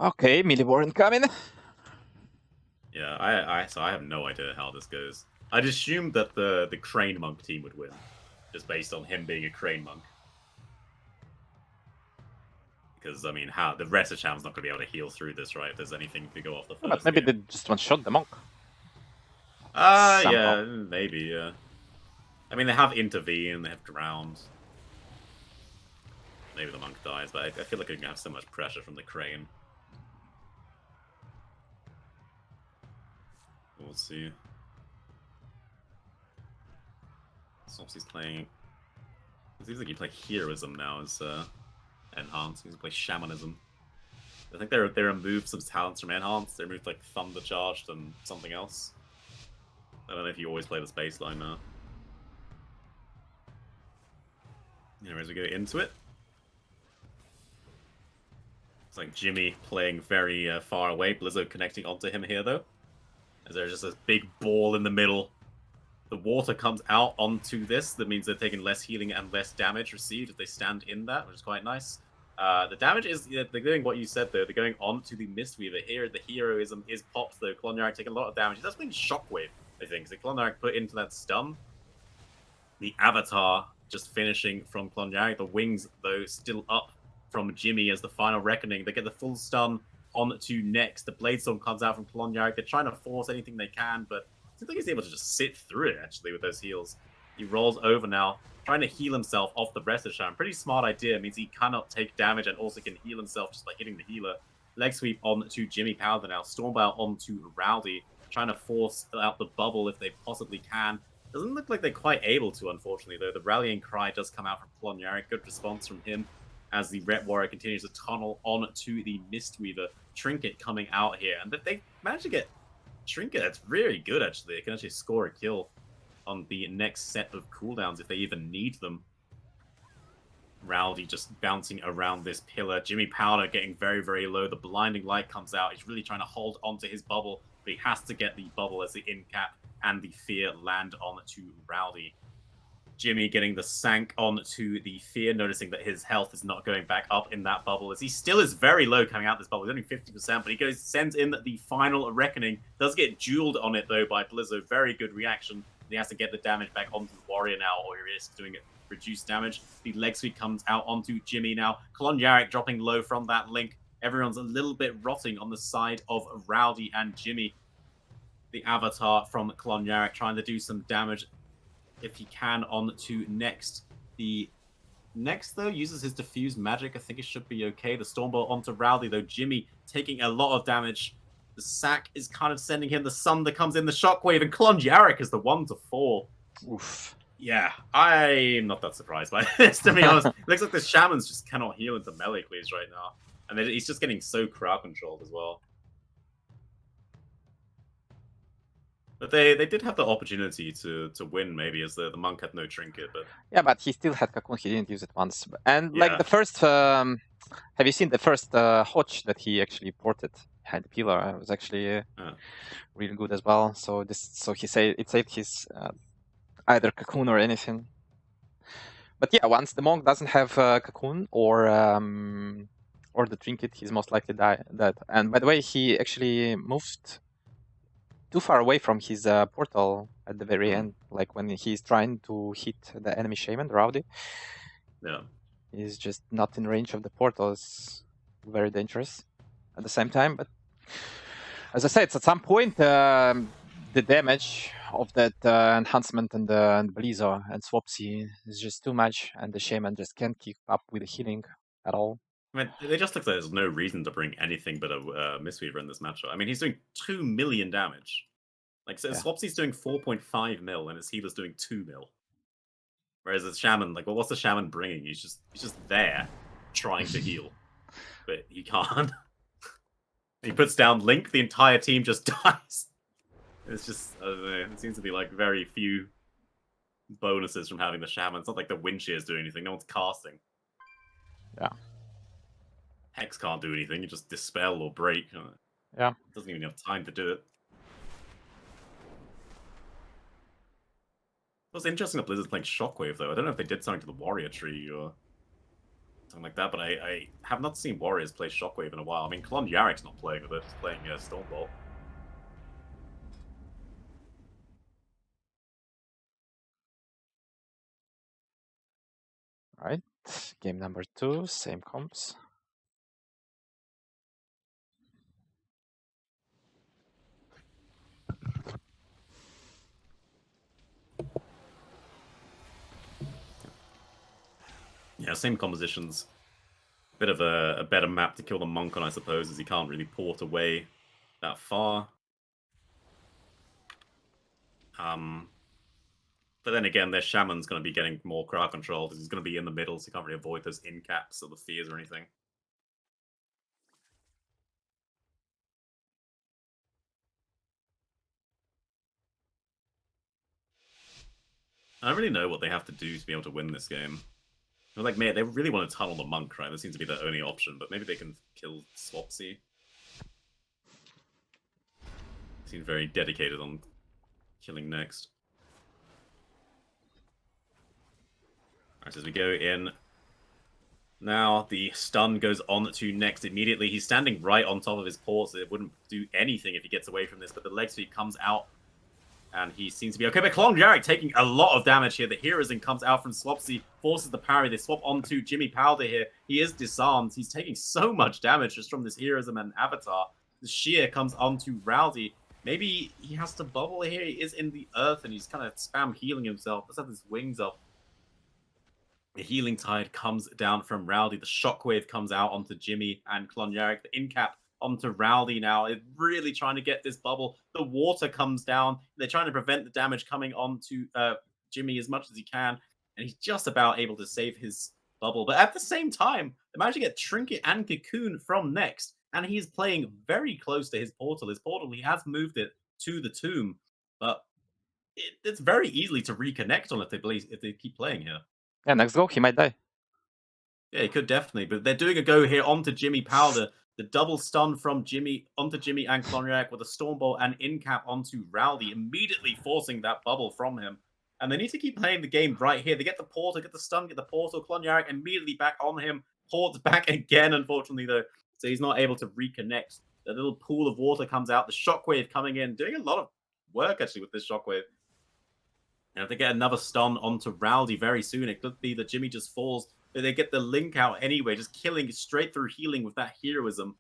Okay, melee war incoming. Yeah, so I have no idea how this goes. I'd assume that the Crane Monk team would win, just based on him being a Crane Monk. Because I mean, how the rest of Cham's not going to be able to heal through this, right? If there's anything to go off the But first maybe game. they just one-shot the monk. Somehow. Yeah, maybe. Yeah. I mean, they have intervene, they have drowned. Maybe the monk dies, but I feel like they're gonna have so much pressure from the Crane. We'll see. Swapsy's playing. It seems like you play heroism now as enhance. He's play shamanism. I think they removed some talents from enhance. They removed like thunder charged and something else. I don't know if you always play this baseline now. Anyways, we go into it. It's like Jimmy playing very far away. Blizzo connecting onto him here though. As there's just a big ball in the middle. The water comes out onto this. That means they're taking less healing and less damage received if they stand in that, which is quite nice. The damage is, they're doing what you said though. They're going on to the Mistweaver. Here, the heroism is popped though. Klonyarik taking a lot of damage. That's been Shockwave, I think. So Klonyarik put into that stun. The Avatar just finishing from Klonyarik. The wings, though, still up from Jimmy as the final reckoning. They get the full stun on to next. The Bladestorm comes out from Klonyarik. They're trying to force anything they can, but I think he's able to just sit through it, actually, with those heals. He rolls over now, trying to heal himself off the rest of Sharon. Pretty smart idea. It means he cannot take damage and also can heal himself just by hitting the healer. Leg sweep on to Jimmy Powder now. Stormbow on to Rowdy, trying to force out the bubble if they possibly can. Doesn't look like they're quite able to, unfortunately, though. The rallying cry does come out from Klonyarik. Good response from him as the Ret Warrior continues to tunnel on to the Mistweaver. Trinket coming out here. And they managed to get Trinket. That's really good, actually. They can actually score a kill on the next set of cooldowns if they even need them. Rowdy just bouncing around this pillar. Jimmy Powder getting very, very low. The blinding light comes out. He's really trying to hold onto his bubble, but he has to get the bubble as the in cap and the fear land on to Rowdy. Jimmy getting the sank on to the fear, noticing that his health is not going back up in that bubble, as he still is very low coming out this bubble. He's only 50%, but he sends in the final reckoning. Does get jeweled on it, though, by Blizzo. Very good reaction. He has to get the damage back onto the warrior now, or he risks doing it reduced damage. The leg sweep comes out onto Jimmy now. Klonyarik dropping low from that link. Everyone's a little bit rotting on the side of Rowdy and Jimmy. The Avatar from Klonyarik trying to do some damage if he can on to next. The next, though, uses his diffuse magic. I think it should be okay. The Stormbolt onto Rowdy, though. Jimmy taking a lot of damage. The sack is kind of sending him the sun that comes in, the shockwave, and Klonyarik is the one to fall. Oof. Yeah, I'm not that surprised by this, to be honest. It looks like the Shamans just cannot heal into melee cleaves right now. And he's just getting so crowd controlled as well. But they did have the opportunity to win, maybe, as the monk had no trinket, but... Yeah, but he still had Cocoon, he didn't use it once. And like Yeah. the first, have you seen the first Hodge that he actually ported behind the pillar? It was actually really good as well. So he saved his either Cocoon or anything. But yeah, once the monk doesn't have Cocoon or the trinket, he's most likely dead. And by the way, he actually moved too far away from his portal at the very end, like when he's trying to hit the enemy shaman, Rowdy. Yeah. He's just not in range of the portal. It's very dangerous at the same time. But as I said, at some point, the damage of that enhancement and the Blizzo and Swapsy is just too much, and the shaman just can't keep up with the healing at all. I mean, they just look like there's no reason to bring anything but a Mistweaver in this matchup. I mean, he's doing 2 million damage. Like, so Swapsy's doing 4.5 mil, and his healer's doing 2 mil. Whereas the Shaman, like, well, what's the Shaman bringing? He's just there, trying to heal. But he can't. He puts down Link, the entire team just dies. It's just, I don't know, it seems to be, like, very few bonuses from having the Shaman. It's not like the Wind Shear's doing anything, no one's casting. Yeah. Hex can't do anything, you just dispel or break. Yeah. It doesn't even have time to do it. It was interesting that Blizzard's playing Shockwave, though. I don't know if they did something to the Warrior tree or... something like that. But I have not seen Warriors play Shockwave in a while. I mean, Klon Yarek's not playing with it; he's playing Stormbolt. Right, game number 2, same comps. Yeah, same compositions. Bit of a better map to kill the monk on, I suppose, as he can't really port away that far. But then again, their shaman's going to be getting more crowd control because he's going to be in the middle, so he can't really avoid those in caps or the fears or anything. I don't really know what they have to do to be able to win this game. Like, man, they really want to tunnel the monk, right? That seems to be their only option, but maybe they can kill Swapsy. Seems very dedicated on killing next. Alright, so as we go in. Now the stun goes on to next immediately. He's standing right on top of his port, so it wouldn't do anything if he gets away from this, but the leg sweep comes out. And he seems to be okay. But Klon Jarek taking a lot of damage here. The Heroism comes out from Swapsy, forces the parry. They swap onto Jimmy Powder here. He is disarmed. He's taking so much damage just from this Heroism and Avatar. The Shear comes onto Rowdy. Maybe he has to bubble here. He is in the earth and he's kind of spam healing himself. Let's have his wings up. The Healing Tide comes down from Rowdy. The Shockwave comes out onto Jimmy and Klon Jarek. The Incap onto Rowdy now. It's really trying to get this bubble. The water comes down. They're trying to prevent the damage coming onto Jimmy as much as he can. And he's just about able to save his bubble. But at the same time, they manage to get Trinket and Cocoon from next. And he's playing very close to his portal. His portal, he has moved it to the tomb. But it's very easily to reconnect on if they keep playing here. Yeah, next go, he might die. Yeah, he could definitely, but they're doing a go here onto Jimmy Powder. The double stun from Jimmy onto Jimmy and Klonyak with a Stormbolt and incap onto Rowdy, immediately forcing that bubble from him. And they need to keep playing the game right here. They get the portal, get the stun, get the portal. Klonyak immediately back on him. Ports back again, unfortunately, though. So he's not able to reconnect. The little pool of water comes out. The Shockwave coming in, doing a lot of work, actually, with this Shockwave. And if they get another stun onto Rowdy very soon, it could be that Jimmy just falls. But they get the link out anyway, just killing straight through healing with that heroism.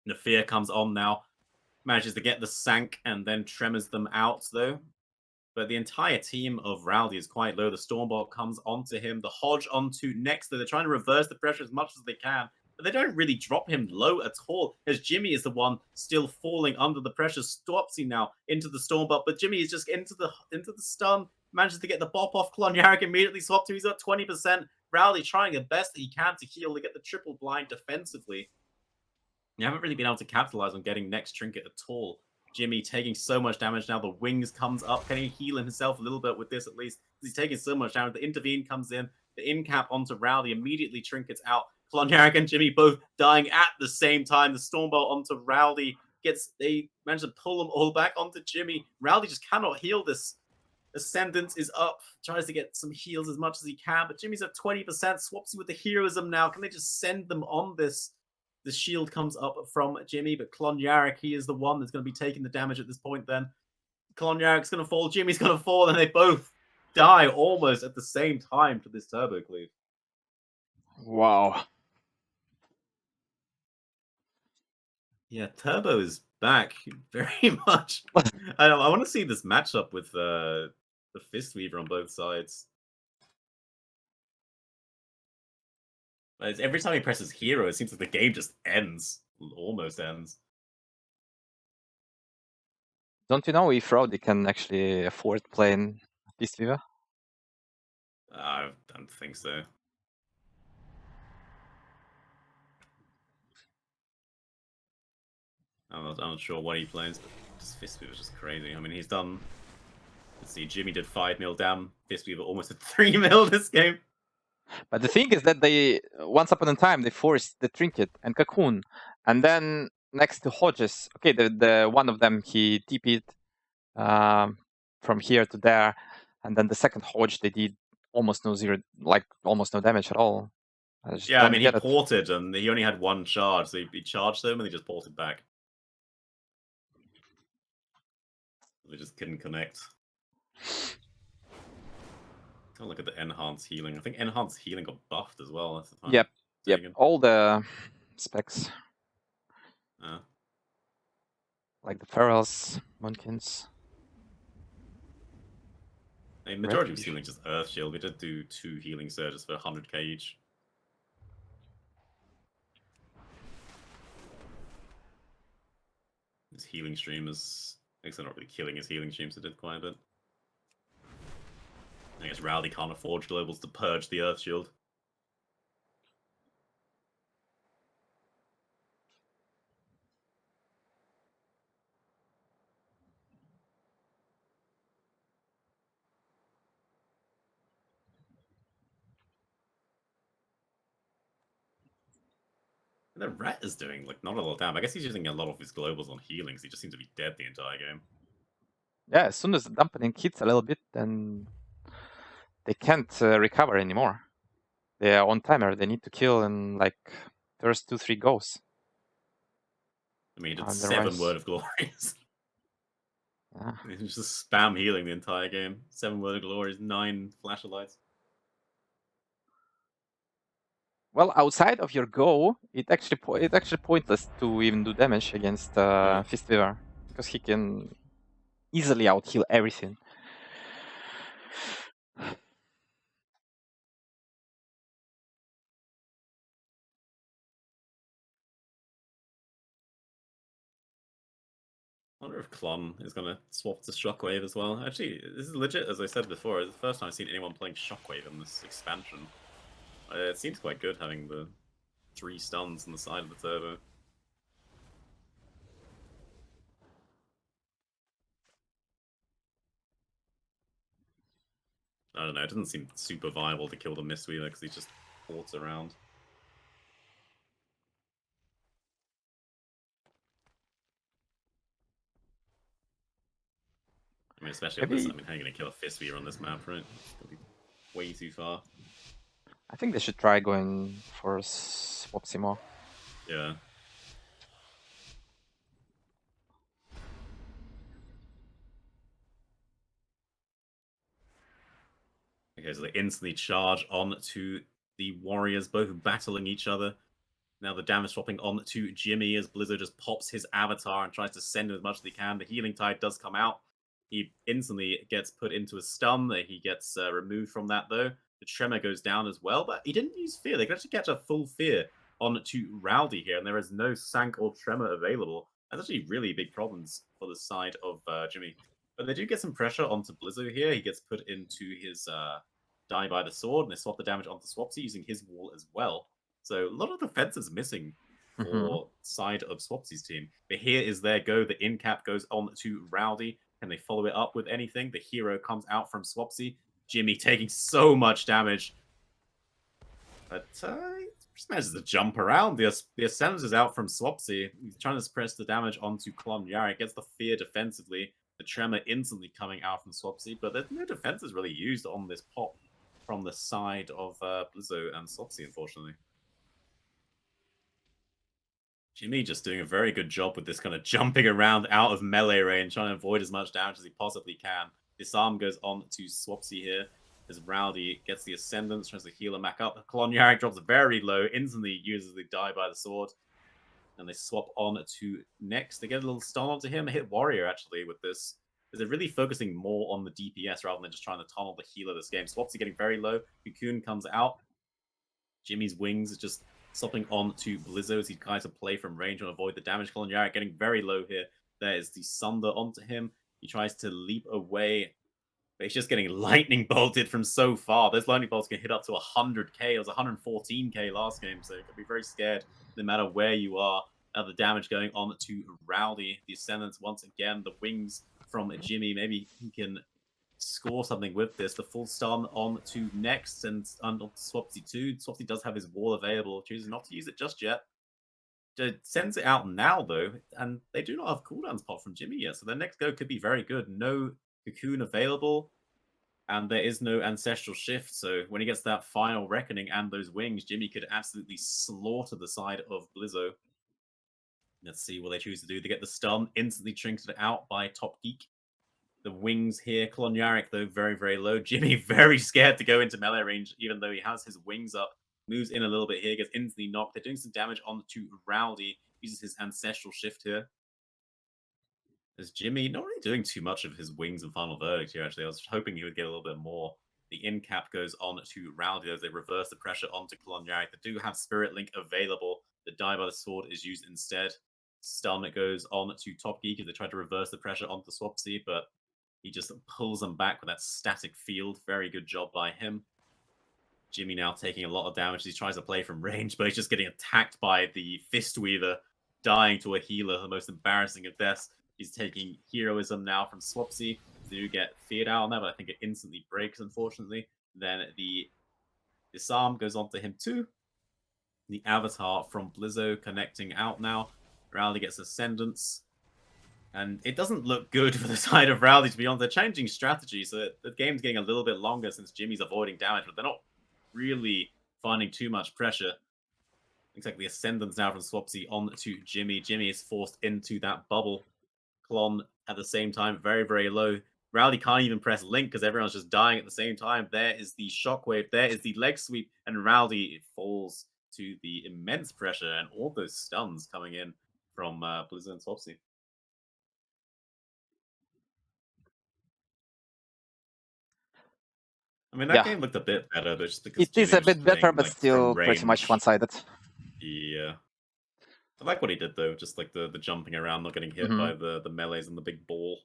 Nafir comes on now. Manages to get the sank and then tremors them out, though. But the entire team of Rowdy is quite low. The Stormbolt comes onto him. The Hodge onto next. They're trying to reverse the pressure as much as they can. But they don't really drop him low at all, as Jimmy is the one still falling under the pressure. Swapsy now into the Stormbolt, but Jimmy is just into the stun. Manages to get the bop off. Klon Yarrick immediately swapped to. He's got 20%. Rowdy trying the best that he can to heal to get the triple blind defensively. You haven't really been able to capitalize on getting next trinket at all. Jimmy taking so much damage now. The wings comes up. Can he heal himself a little bit with this at least? He's taking so much damage. The intervene comes in. The incap onto Rowdy. Immediately trinkets out. Klonyak and Jimmy both dying at the same time. The Stormbolt onto Rowdy. They manage to pull them all back onto Jimmy. Rowdy just cannot heal this. Ascendance is up. Tries to get some heals as much as he can. But Jimmy's at 20%. Swapsy with the heroism now. Can they just send them on this? The shield comes up from Jimmy, but Klon Yarrick, he is the one that's going to be taking the damage at this point then. Klon Yarrick's going to fall, Jimmy's going to fall, and they both die almost at the same time to this turbo cleave. Wow. Yeah, Turbo is back very much. I want to see this matchup with the Fistweaver on both sides. Every time he presses hero, it seems like the game just ends. Almost ends. Don't you know if Rowdy can actually afford playing Fistweaver? I don't think so. I'm not sure what he plays, but just Fistweaver was just crazy. I mean, he's done... Let's see, Jimmy did 5 mil down. Fistweaver almost at 3 mil this game. But the thing is that they, once upon a time, they forced the Trinket and Cocoon. And then next to Hodges, okay, the one of them, he TP'd from here to there. And then the second Hodge, they did almost no damage at all. Yeah, I mean, he get it. ported and he only had one charge, so he charged them and he just ported back. They just couldn't connect. Have a look at the enhanced healing. I think enhanced healing got buffed as well. That's the time. Yep. All the specs. Like the Ferals, Munkins. A majority of healing just Earth Shield. We did do 2 healing surges for 100k each. His healing stream is... I guess they're not really killing his healing streams, so did quite a bit. I guess Rowdy can't afford globals to purge the Earth Shield. And the Ret is doing like not a lot of damage. I guess he's using a lot of his globals on healings. He just seems to be dead the entire game. Yeah, as soon as the dampening hits a little bit, then they can't recover anymore. They are on timer. They need to kill in like first 2-3 goes. I mean, he did 7 Word of Glories. Yeah. He's just spam healing the entire game. 7 Word of Glories, 9 Flash of Lights. Well, outside of your go, it actually pointless to even do damage against Fistweaver because he can easily out-heal everything. I wonder if Klon is going to swap to Shockwave as well. Actually, this is legit, as I said before. It's the first time I've seen anyone playing Shockwave in this expansion. It seems quite good having the 3 stuns on the side of the turbo. I don't know, it doesn't seem super viable to kill the Mistweaver because he just ports around. I mean, especially on this, I mean, how are you going to kill a Fistweaver on this map, right? It's going to be way too far. I think they should try going for Swapsy more. Yeah. Okay, so they instantly charge on to the warriors, both battling each other. Now the damage swapping on to Jimmy as Blizzo just pops his avatar and tries to send him as much as he can. The healing tide does come out. He instantly gets put into a stun. He gets removed from that, though. The tremor goes down as well, but he didn't use fear. They could actually catch a full fear on to Rowdy here, and there is no sank or tremor available. That's actually really big problems for the side of Jimmy. But they do get some pressure onto Blizzo here. He gets put into his die by the sword, and they swap the damage onto Swapsy using his wall as well. So a lot of defenses missing for side of Swapsy's team. But here is their go. The in cap goes on to Rowdy. Can they follow it up with anything? The hero comes out from Swapsy. Jimmy taking so much damage. But he just manages to jump around. The Ascendant is out from Swapsy. He's trying to suppress the damage onto Klon Yara. Gets the fear defensively. The tremor instantly coming out from Swapsy. But there's no defenses really used on this pop from the side of Blizzo and Swapsy, unfortunately. Jimmy just doing a very good job with this kind of jumping around out of melee range, trying to avoid as much damage as he possibly can. Disarm goes on to Swapsy here as Rowdy gets the Ascendance, tries to heal him back up. Klon drops very low, instantly uses the die by the sword. And they swap on to next. They get a little stun onto him, hit Warrior actually with this. They're really focusing more on the DPS rather than just trying to tunnel the healer this game. Swapsy getting very low. Cocoon comes out. Jimmy's wings is just stopping on to Blizzo as he tries to play from range and avoid the damage. Colin Yarrick getting very low here. There is the Sunder onto him. He tries to leap away, but he's just getting lightning bolted from so far. Those lightning bolts can hit up to 100k. It was 114k last game, so you can be very scared no matter where you are. Now the damage going on to Rowdy. The Ascendants once again. The wings from Jimmy. Maybe he can score something with this. The full stun on to next and on Swapsy too. Swapsy does have his wall available, choosing not to use it just yet. Sends it out now though, and they do not have cooldowns pop from Jimmy yet, so their next go could be very good. No Cocoon available. and there is no Ancestral Shift, so when he gets that final Reckoning and those wings, Jimmy could absolutely slaughter the side of Blizzo. Let's see what they choose to do. They get the stun, instantly trinketed out by Top Geek. The wings here, Klonyarik, though, very, very low. Jimmy, very scared to go into melee range, even though he has his wings up. Moves in a little bit here, gets instantly knocked. They're doing some damage onto Rowdy. Uses his Ancestral Shift here. As Jimmy, not really doing too much of his wings and Final Verdict here, actually. I was hoping he would get a little bit more. The in cap goes on to Rowdy as they reverse the pressure onto Klonyarik. They do have Spirit Link available. The Die by the Sword is used instead. Stun it goes on to Top Geek as they try to reverse the pressure onto Swapsy, but he just pulls them back with that static field. Very good job by him. Jimmy now taking a lot of damage as he tries to play from range, but he's just getting attacked by the Fistweaver, dying to a healer, the most embarrassing of deaths. He's taking heroism now from Swapsy. So you get feared out on that, but I think it instantly breaks, unfortunately. Then the disarm goes on to him too. The avatar from Blizzo connecting out now. Rowley gets Ascendance. And it doesn't look good for the side of Rowley, to be honest. They're changing strategy, so the game's getting a little bit longer since Jimmy's avoiding damage, but they're not really finding too much pressure. Looks like the Ascendance now from Swapsy on to Jimmy. Jimmy is forced into that bubble. Klon at the same time, very, very low. Rowley can't even press Link because everyone's just dying at the same time. There is the Shockwave, there is the leg sweep, and Rowley falls to the immense pressure and all those stuns coming in from Blizzard and Swapsy. I mean, that Yeah, game looked a bit better, but just because it is Jimmy a was just bit better, playing but like from still pretty much range. one-sided. Yeah. I like what he did though, just like the jumping around, not getting hit Hmm. by the melees and the big ball.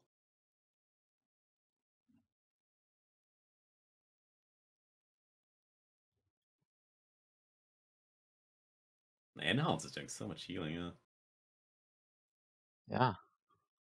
Enhance is doing so much healing, yeah. Yeah.